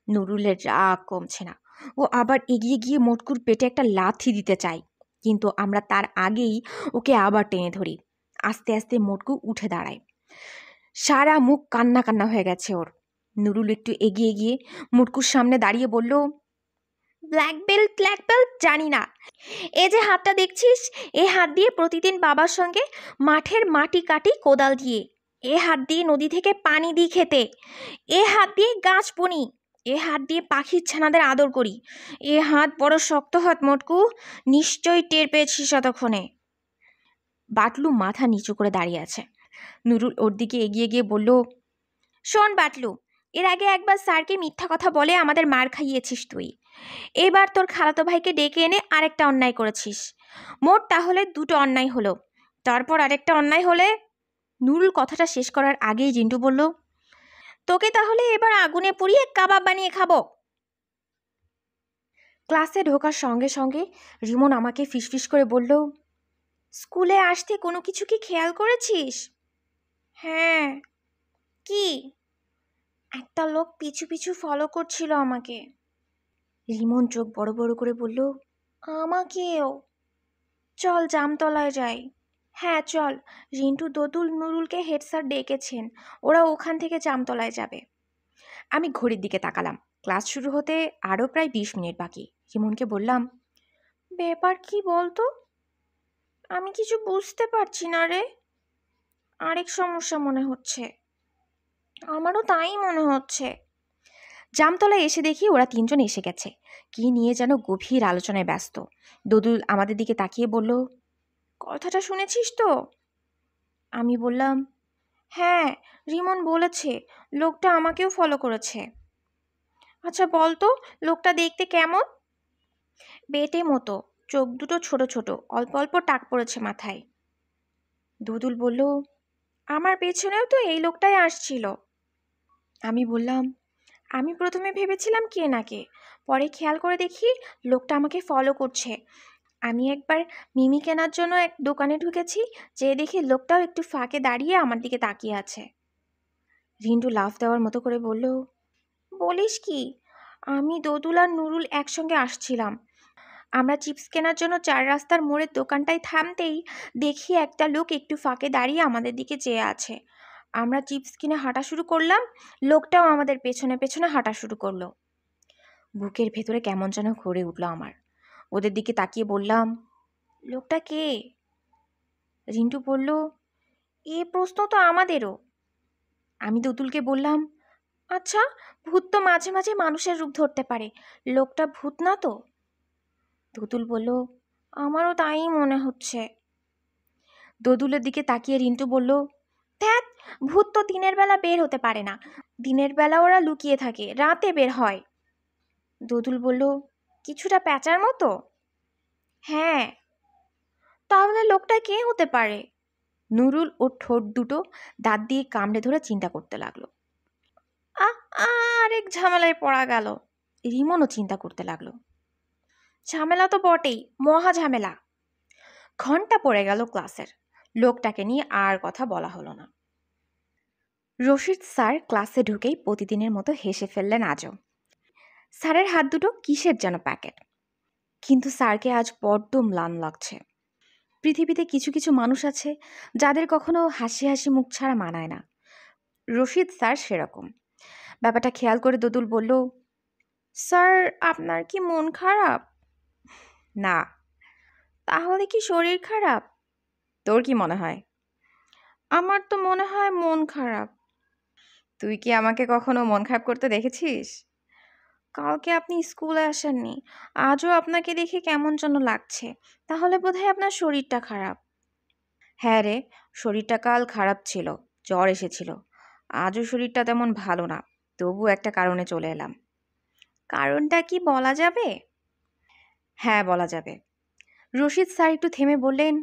নুরুলের রাগ কমছে না। ও আবার এগিয়ে গিয়ে মোটকুর পেটে একটা লাথি দিতে চায়, কিন্তু আমরা তার আগেই ওকে আবার টেনে ধরি। আস্তে আস্তে মোটকু উঠে দাঁড়ায়। সারা মুখ কান্না কান্না হয়ে গেছে ওর। নুরুল একটু এগিয়ে গিয়ে মোটকুর সামনে দাঁড়িয়ে বলল, ব্ল্যাক বেল্ট জানি না, এ যে হাতটা দেখছিস, এ হাত দিয়ে প্রতিদিন বাবার সঙ্গে মাঠের মাটি কাটি কোদাল দিয়ে, এ হাত দিয়ে নদী থেকে পানি দিই খেতে, এ হাত দিয়ে গাছ বুনি, এ হাত দিয়ে পাখির ছানাদের আদর করি। এ হাত বড় শক্ত হাত মোটকু, নিশ্চয়ই টের পেয়েছিস এতক্ষণে। বাটলু মাথা নিচু করে দাঁড়িয়ে আছে। নুরুল ওর দিকে এগিয়ে গিয়ে বলল, শোন বাটলু, এর আগে একবার স্যারকে মিথ্যা কথা বলে আমাদের মার খাইয়েছিস তুই। এবার তোর খালাতো ভাইকে ডেকে এনে আরেকটা অন্যায় করেছিস। মোট তাহলে দুটো অন্যায় হলো। তারপর আরেকটা অন্যায় হলে। নুরুল কথাটা শেষ করার আগেই জিন্টু বলল, তোকে তাহলে এবার আগুনে পুড়িয়ে কাবাব বানিয়ে খাবো। ক্লাসে ঢোকার সঙ্গে সঙ্গে রিমন আমাকে ফিসফিস করে বলল, স্কুলে আসতে কোনো কিছু কি খেয়াল করেছিস? হ্যাঁ। কি? একটা লোক পিছু পিছু ফলো করছিল আমাকে। রিমন চোখ বড় বড় করে বলল, আমাকেও। চল জামতলায় যাই। হ্যাঁ চল, রিন্টু দোদুল নুরুলকে হেড স্যার ডেকেছেন, ওরা ওখান থেকে জামতলায় যাবে। আমি ঘড়ির দিকে তাকালাম। ক্লাস শুরু হতে আরও প্রায় 20 মিনিট বাকি। রিমনকে বললাম, ব্যাপার কি বলতো? আমি কিছু বুঝতে পারছি না রে। আরেক সমস্যা মনে হচ্ছে। আমারও তাই মনে হচ্ছে। জামতলায় এসে দেখি ওরা 3জন এসে গেছে। কি নিয়ে যেন গভীর আলোচনায় ব্যস্ত। দোদুল আমাদের দিকে তাকিয়ে বলল, কথাটা শুনেছিস তো? আমি বললাম, হ্যাঁ, রিমন বলেছে লোকটা আমাকেও ফলো করেছে। আচ্ছা বল তো, লোকটা দেখতে কেমন? বেটে মতো, চোখ দুটো ছোট ছোট, অল্প অল্প টাক পড়েছে মাথায়। দুদুল বলল, আমার পেছনেও তো এই লোকটাই আসছিল। আমি বললাম, আমি প্রথমে ভেবেছিলাম কে না কে, পরে খেয়াল করে দেখি লোকটা আমাকে ফলো করছে। আমি একবার মিমি কেনার জন্য এক দোকানে ঢুকেছি, যেয়ে দেখি লোকটাও একটু ফাঁকে দাঁড়িয়ে আমার দিকে তাকিয়ে আছে। রিন্টু লাফ দেওয়ার মতো করে বলল, বলিস কি? আমি দোদুল আর নুরুল একসঙ্গে আসছিলাম। আমরা চিপস কেনার জন্য 4 রাস্তার মোড়ের দোকানটায় থামতেই দেখি একটা লোক একটু ফাঁকে দাঁড়িয়ে আমাদের দিকে চেয়ে আছে। আমরা চিপস কিনে হাঁটা শুরু করলাম, লোকটাও আমাদের পেছনে পেছনে হাঁটা শুরু করলো। বুকের ভেতরে কেমন যেন করে উঠল আমার। ওদের দিকে তাকিয়ে বললাম, লোকটা কে? রিন্টু বলল, এ প্রশ্ন তো আমাদেরও। আমি দোদুলকে বললাম, আচ্ছা, ভূত তো মাঝে মাঝে মানুষের রূপ ধরতে পারে, লোকটা ভূত না তো? দোদুল বলল, আমারও তাই মনে হচ্ছে। দোদুলের দিকে তাকিয়ে রিন্টু বলল, ধ্যাত, ভূত তো দিনের বেলা বের হতে পারে না, দিনের বেলা ওরা লুকিয়ে থাকে, রাতে বের হয়। দোদুল বলল, কিছুটা প্যাঁচার মতো? হ্যাঁ। তাহলে লোকটা কে হতে পারে? নুরুল ওর ঠোঁট দুটো দাঁত দিয়ে কামড়ে ধরে চিন্তা করতে লাগলো। আরেক ঝামেলায় পড়া গেল। রিমনও চিন্তা করতে লাগলো। ঝামেলা তো বটেই, মহা ঝামেলা। ঘন্টা পড়ে গেল ক্লাসের। লোকটাকে নিয়ে আর কথা বলা হলো না। রশিদ স্যার ক্লাসে ঢুকেই প্রতিদিনের মতো হেসে ফেললেন আজও। স্যারের হাত দুটো কিসের যেন প্যাকেট। কিন্তু স্যারকে আজ বড্ড ম্লান লাগছে। পৃথিবীতে কিছু কিছু মানুষ আছে যাদের কখনো হাসি হাসি মুখ ছাড়া মানায় না। রশিদ স্যার সেরকম। ব্যাপারটা খেয়াল করে দোদুল বলল, স্যার আপনার কি মন খারাপ? না। তাহলে কি শরীর খারাপ? তোর কি মনে হয়? আমার তো মনে হয় মন খারাপ। তুই কি আমাকে কখনো মন খারাপ করতে দেখেছিস? কালকে আপনি স্কুলে আসেননি, আজও আপনাকে দেখে কেমন যেন লাগছে, তাহলে বোধহয় আপনার শরীরটা খারাপ। হ্যাঁ রে, শরীরটা কাল খারাপ ছিল, জ্বর এসেছিল। আজও শরীরটা তেমন ভালো না, তবু একটা কারণে চলে এলাম। কারণটা কি বলা যাবে? হ্যাঁ বলা যাবে। রশিদ স্যার একটু থেমে বললেন,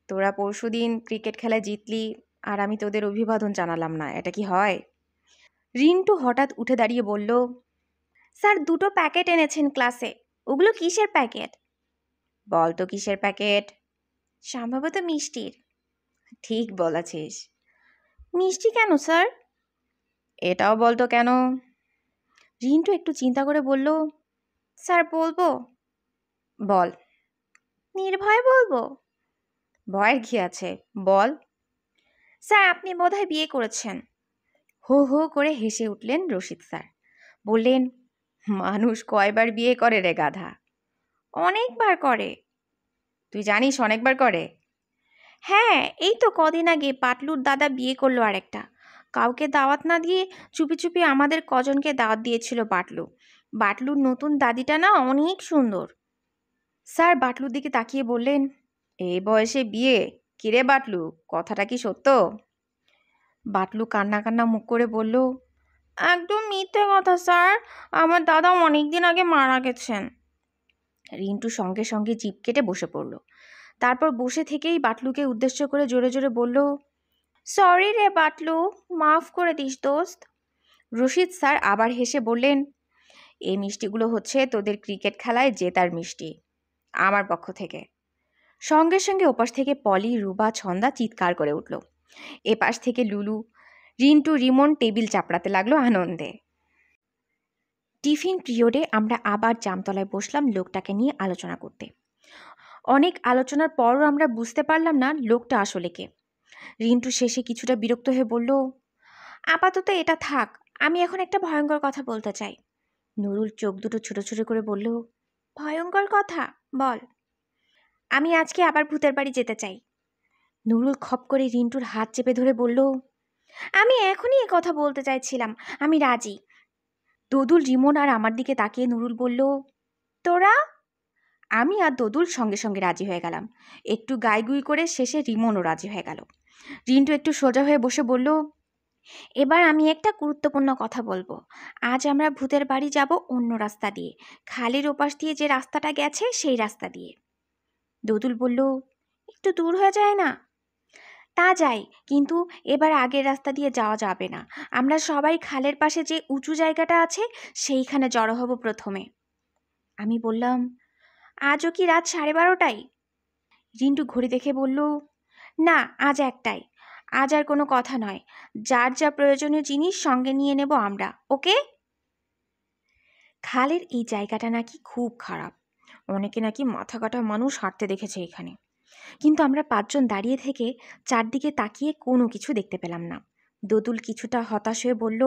তোরা পরশুদিন ক্রিকেট খেলায় জিতলি, আর আমি তোদের অভিবাদন জানালাম না, এটা কি হয়? রিন্টু হঠাৎ উঠে দাঁড়িয়ে বলল, স্যার দুটো প্যাকেট এনেছেন ক্লাসে, ওগুলো কিসের প্যাকেট? বল তো কিসের প্যাকেট? সম্ভবত মিষ্টির। ঠিক বলেছিস। মিষ্টি কেন স্যার? এটাও বলতো কেন? রিন্টু একটু চিন্তা করে বলল, স্যার বলবো? বল। নির্ভয়ে বলবো। ভয়ের কি আছে, বল। স্যার আপনি বোধহয় বিয়ে করেছেন। হো হো করে হেসে উঠলেন রশিদ স্যার। বললেন, মানুষ কয়বার বিয়ে করে রে গাধা? অনেকবার করে। তুই জানিস অনেকবার করে? হ্যাঁ, এই তো কদিন আগে পাটলুর দাদা বিয়ে করলো আরেকটা। কাউকে দাওয়াত না দিয়ে চুপি চুপি আমাদের কজনকে দাওয়াত দিয়েছিল বাটলু। বাটলুর নতুন দাদিটা না অনেক সুন্দর। স্যার বাটলুর দিকে তাকিয়ে বললেন, এই বয়সে বিয়ে? কিরে বাটলু, কথাটা কি সত্য? বাটলু কান্না কান্না মুখ করে বলল, একদম মিথ্যে কথা স্যার, আমার দাদা অনেক দিন আগে মারা গেছেন। রিন্টু সঙ্গে সঙ্গে জিভ কেটে বসে পড়ল। তারপর বসে থেকেই বাটলুকে উদ্দেশ্য করে জোরে জোরে বলল, সরি রে বাটলু, মাফ করে দিস দোস্ত। রশিদ স্যার আবার হেসে বললেন, এই মিষ্টিগুলো হচ্ছে তোদের ক্রিকেট খেলায় জেতার মিষ্টি, আমার পক্ষ থেকে। সঙ্গে সঙ্গে ওপাশ থেকে পলি, রুবা, ছন্দা চিৎকার করে উঠল। এপাশ থেকে লুলু, রিন্টু, রিমন টেবিল চাপড়াতে লাগলো আনন্দে। টিফিন পিরিয়ডে আমরা আবার জামতলায় বসলাম লোকটাকে নিয়ে আলোচনা করতে। অনেক আলোচনার পরও আমরা বুঝতে পারলাম না লোকটা আসলে কে। রিন্টু শেষে কিছুটা বিরক্ত হয়ে বলল, আপাতত এটা থাক, আমি এখন একটা ভয়ঙ্কর কথা বলতে চাই। নুরুল চোখ দুটো ছোট ছোট করে বলল, ভয়ঙ্কর কথা বল। আমি আজকে আবার ভূতের বাড়ি যেতে চাই। নুরুল খপ করে রিন্টুর হাত চেপে ধরে বলল, আমি এখনই কথা বলতে চাইছিলাম, আমি রাজি। দোদুল, রিমন আর আমার দিকে তাকিয়ে নুরুল বলল, তোরা? আমি আর দোদুল সঙ্গে সঙ্গে রাজি হয়ে গেলাম। একটু গাইগুই করে শেষে রিমনও রাজি হয়ে গেল। রিন্টু একটু সোজা হয়ে বসে বলল, এবার আমি একটা গুরুত্বপূর্ণ কথা বলবো। আজ আমরা ভূতের বাড়ি যাব অন্য রাস্তা দিয়ে, খালের ওপাশ দিয়ে যে রাস্তাটা গেছে সেই রাস্তা দিয়ে। দোদুল বলল, একটু দূর হয়ে যায় না? তা যায়, কিন্তু এবার আগের রাস্তা দিয়ে যাওয়া যাবে না। আমরা সবাই খালের পাশে যে উঁচু জায়গাটা আছে সেইখানে জড়ো হব প্রথমে। আমি বললাম, আজও কি রাত 12:30টায়? রিন্টু ঘড়ি দেখে বলল, না, আজ একটাই। আজ আর কোনো কথা নয়, যার যা প্রয়োজনীয় জিনিস সঙ্গে নিয়ে নেব আমরা, ওকে? খালের এই জায়গাটা নাকি খুব খারাপ, অনেকে নাকি মাথা কাটা মানুষ হাঁটতে দেখেছে এখানে। কিন্তু আমরা 5জন দাঁড়িয়ে থেকে চারদিকে তাকিয়ে কোনো কিছু দেখতে পেলাম না। দোদুল কিছুটা হতাশ হয়ে বলল,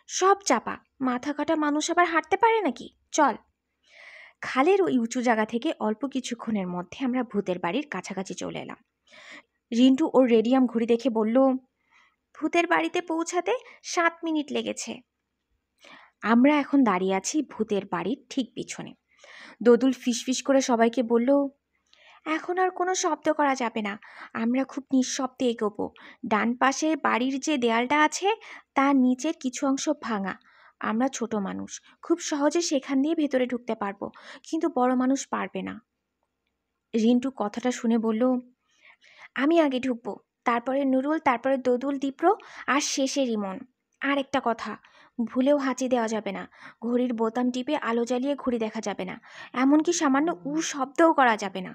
সব চাপা, মাথা কাটা মানুষ আবার হাঁটতে পারে নাকি? চল। খালের ওই উঁচু জায়গা থেকে অল্প কিছুক্ষণের মধ্যে আমরা ভূতের বাড়ির কাছাকাছি চলে এলাম। রিন্টু ওর রেডিয়াম ঘড়ি দেখে বলল, ভূতের বাড়িতে পৌঁছাতে 7 মিনিট লেগেছে। আমরা এখন দাঁড়িয়ে আছি ভূতের বাড়ির ঠিক পিছনে। দোদুল ফিসফিস করে সবাইকে বলল, এখন আর কোনো শব্দ করা যাবে না, আমরা খুব নিঃশব্দে এগোবো। ডান পাশে বাড়ির যে দেয়ালটা আছে তার নিচের কিছু অংশ ভাঙা। আমরা ছোট মানুষ, খুব সহজে সেখান দিয়ে ভেতরে ঢুকতে পারবো, কিন্তু বড় মানুষ পারবে না। রিন্টু কথাটা শুনে বলল, আমি আগে ঢুকবো, তারপরে নুরুল, তারপরে দোদুল, দীপ্র, আর শেষে রিমন। আর একটা কথা, ভুলেও হাঁচি দেওয়া যাবে না, ঘড়ির বোতাম টিপে আলো জ্বালিয়ে ঘড়ি দেখা যাবে না, এমনকি সামান্য শব্দও করা যাবে না।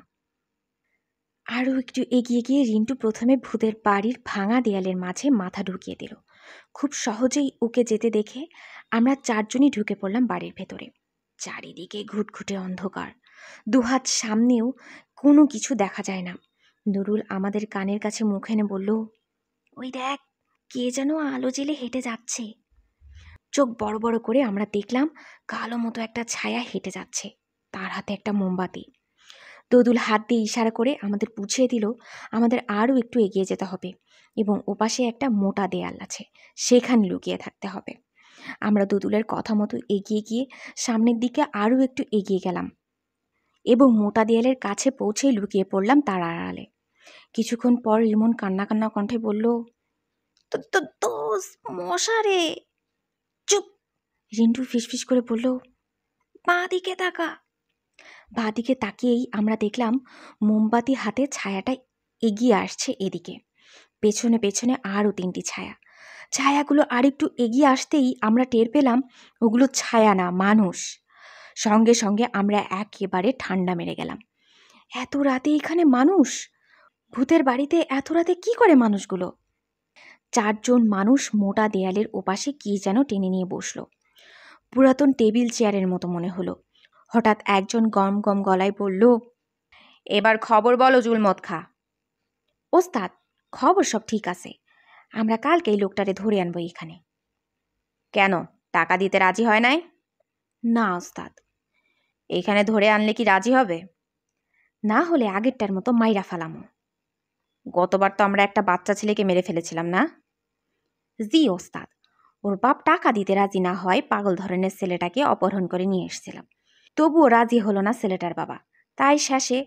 আরও একটু এগিয়ে গিয়ে রিন্টু প্রথমে ভূতের বাড়ির ভাঙা দেয়ালের মাঝে মাথা ঢুকিয়ে দিল। খুব সহজেই ওকে যেতে দেখে আমরা 4জনই ঢুকে পড়লাম বাড়ির ভেতরে। চারিদিকে ঘুটঘুটে অন্ধকার, দুহাত সামনেও কোনো কিছু দেখা যায় না। নুরুল আমাদের কানের কাছে মুখ এনে বলল, ওই দেখ, কে যেন আলো জেলে হেঁটে যাচ্ছে। চোখ বড় বড় করে আমরা দেখলাম কালো মতো একটা ছায়া হেঁটে যাচ্ছে, তার হাতে একটা মোমবাতি। দোদুল হাত দিয়ে ইশারা করে আমাদের বুঝিয়ে দিল আমাদের আরও একটু এগিয়ে যেতে হবে এবং ওপাশে একটা মোটা দেয়াল আছে, সেখানে লুকিয়ে থাকতে হবে। আমরা দোদুলের কথা মতো এগিয়ে গিয়ে সামনের দিকে আরও একটু এগিয়ে গেলাম এবং মোটা দেয়ালের কাছে পৌঁছেই লুকিয়ে পড়লাম তার আড়ালে। কিছুক্ষণ পর রিমন কান্না কান্না কণ্ঠে বলল, মশারে। চুপ! রিন্টু ফিসফিস করে বলল, বাঁ দিকে তাকা। বাঁ দিকে তাকিয়েই আমরা দেখলাম মোমবাতি হাতে ছায়াটা এগিয়ে আসছে এদিকে। পেছনে পেছনে আরও 3টি ছায়া। ছায়াগুলো আরেকটু এগিয়ে আসতেই আমরা টের পেলাম ওগুলো ছায়া না, মানুষ। সঙ্গে সঙ্গে আমরা একেবারে ঠান্ডা মেরে গেলাম। এত রাতে এখানে মানুষ? ভূতের বাড়িতে এত রাতে কি করে মানুষগুলো? 4জন মানুষ মোটা দেয়ালের ওপাশে কি যেন টেনে নিয়ে বসলো, পুরাতন টেবিল চেয়ারের মতো মনে হলো। হঠাৎ একজন গম গম গলায় বলল, এবার খবর বলো জুলমত খা। ওস্তাদ, খবর সব ঠিক আছে, আমরা কালকে এই লোকটারে ধরে আনবো এখানে। কেন, টাকা দিতে রাজি হয় নাই? না ওস্তাদ। এখানে ধরে আনলে কি রাজি হবে? না হলে আগেরটার মতো মাইরা ফালামো। গতবার তো আমরা একটা বাচ্চা ছেলেকে মেরে ফেলেছিলাম না? জি ওস্তাদ, ওর বাপ টাকা দিতে রাজি না হয় পাগল ধরনের ছেলেটাকে অপহরণ করে নিয়ে এসেছিলাম, তবুও রাজি হলো না ছেলেটার বাবা, তাই শেষে।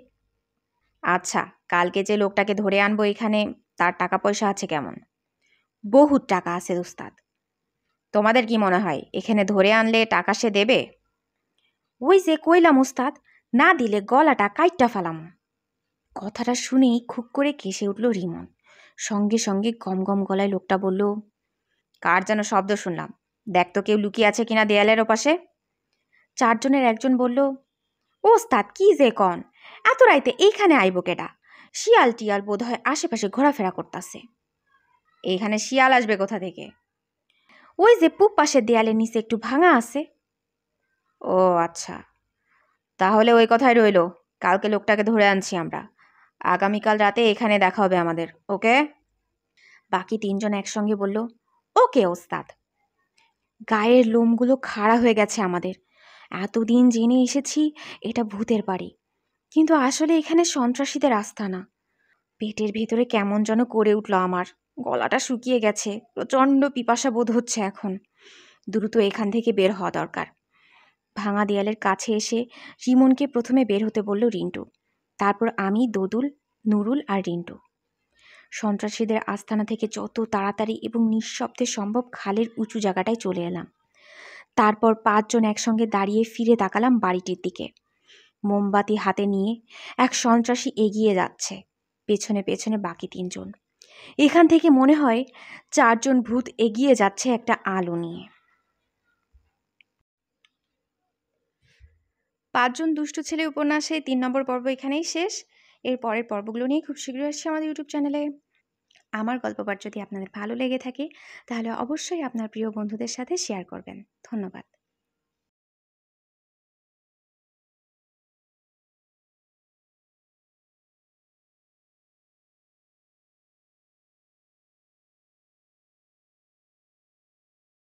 আচ্ছা, কালকে যে লোকটাকে ধরে আনবো এখানে, তার টাকা পয়সা আছে কেমন? বহুত টাকা আছে ওস্তাদ। তোমাদের কি মনে হয় এখানে ধরে আনলে টাকা সে দেবে? ওই যে কইলাম ওস্তাদ, না দিলে গলাটা কাইট্টা ফেলাম। কথাটা শুনেই খুব করে কেসে উঠল রিমন। সঙ্গে সঙ্গে গম গম গলায় লোকটা বলল, কার যেন শব্দ শুনলাম, দেখ তো কেউ লুকিয়ে আছে কিনা দেয়ালের ওপাশে। চারজনের একজন বলল, ওস্তাদ কি যে কন, এত রাইতে এইখানে আইব কেডা? শিয়াল টিয়াল বোধ হয় আশেপাশে ঘোরাফেরা করতেছে। এইখানে শিয়াল আসবে কোথা থেকে? ওই যে পূব পাশের দেয়ালের নিচে একটু ভাঙা আছে। ও আচ্ছা, তাহলে ওই কথাই রইল, কালকে লোকটাকে ধরে আনছি আমরা, আগামীকাল রাতে এখানে দেখা হবে আমাদের, ওকে? বাকি তিনজন একসঙ্গে বলল, ওকে ওস্তাদ। গায়ের লোমগুলো খাড়া হয়ে গেছে আমাদের। এতদিন জেনে এসেছি এটা ভূতের বাড়ি, কিন্তু আসলে এখানে সন্ত্রাসীদের আস্তানা। পেটের ভেতরে কেমন যেন করে উঠল আমার, গলাটা শুকিয়ে গেছে, প্রচণ্ড পিপাসা বোধ হচ্ছে এখন। দ্রুত এখান থেকে বের হওয়া দরকার। ভাঙা দেয়ালের কাছে এসে রিমনকে প্রথমে বের হতে বলল রিন্টু, তারপর আমি, দোদুল, নুরুল আর রিন্টু। সন্ত্রাসীদের আস্তানা থেকে যত তাড়াতাড়ি এবং নিঃশব্দে সম্ভব খালের উঁচু জায়গাটায় চলে এলাম। তারপর পাঁচজন একসঙ্গে দাঁড়িয়ে ফিরে তাকালাম বাড়িটির দিকে। মোমবাতি হাতে নিয়ে এক সন্ত্রাসী এগিয়ে যাচ্ছে, পেছনে পেছনে বাকি তিনজন। এখান থেকে মনে হয় চারজন ভূত এগিয়ে যাচ্ছে একটা আলো নিয়ে। পাঁচজন দুষ্ট ছেলে উপন্যাসে ৩ নম্বর পর্ব এখানেই শেষ। এর পরের পর্বগুলো নিয়ে খুব শীঘ্রই আসছে আমাদের ইউটিউব চ্যানেলে। আমার গল্পপাঠ যদি আপনাদের ভালো লেগে থাকে তাহলে অবশ্যই আপনার প্রিয় বন্ধুদের সাথে শেয়ার করবেন। ধন্যবাদ।